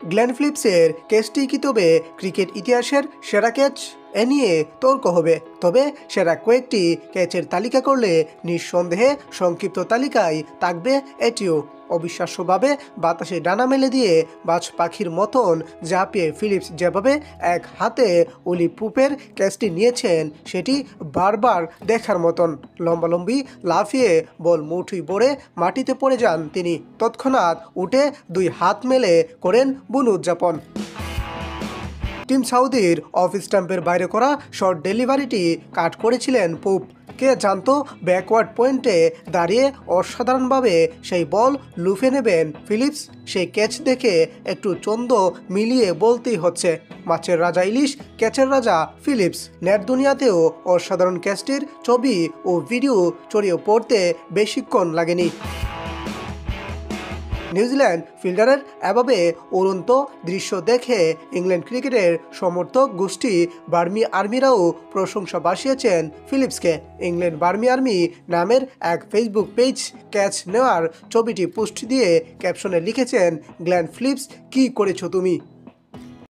Glenn ফিলিপসের ক্যাচটি কি তবে cricket ইতিহাসের সেরা ক্যাচ? এ নিয়ে তর্ক হবে, তবে সেরা কয়েকটি ক্যাচের তালিকা করলে নিঃসন্দেহে সংক্ষিপ্ত তালিকায় থাকবে এটিও। অবিশ্বাস্যভাবে বাতাসে ডানা মেলে দিয়ে বাজ পাখির মতন ঝাঁপিয়ে ফিলিপস যেভাবে এক হাতে ওলি পুপের ক্যাচটি নিয়েছেন সেটি বারবার দেখার মতন। লম্বালম্বি লাফিয়ে বল মুঠোয় ভরে মাটিতে পড়ে যান তিনি, তৎক্ষণাৎ উঠে দুই হাত মেলে করেন বুনো উদযাপন। টিম সাউদির অফ স্টাম্পের বাইরে করা শর্ট ডেলিভারিটি কাট করেছিলেন পুপ। কে জানতো ব্যাকওয়ার্ড পয়েন্টে দাঁড়িয়ে অসাধারণভাবে সেই বল লুফে নেবেন ফিলিপস। সেই ক্যাচ দেখে একটু চন্দ মিলিয়ে বলতেই হচ্ছে, মাছের রাজা ইলিশ, ক্যাচের রাজা ফিলিপস। নেট দুনিয়াতেও অসাধারণ ক্যাচটির ছবি ও ভিডিও ছড়িয়ে পড়তে বেশিক্ষণ লাগেনি। নিউজিল্যান্ড ফিল্ডারের এভাবে উড়ন্ত দৃশ্য দেখে ইংল্যান্ড ক্রিকেটের সমর্থক গোষ্ঠী বার্মি আর্মিরাও প্রশংসা ভাসিয়েছেন ফিলিপসকে। ইংল্যান্ড বার্মি আর্মি নামের এক ফেসবুক পেজ ক্যাচ নেওয়ার ছবিটি পোস্ট দিয়ে ক্যাপশনে লিখেছেন, গ্লেন ফিলিপস, কী করেছো তুমি?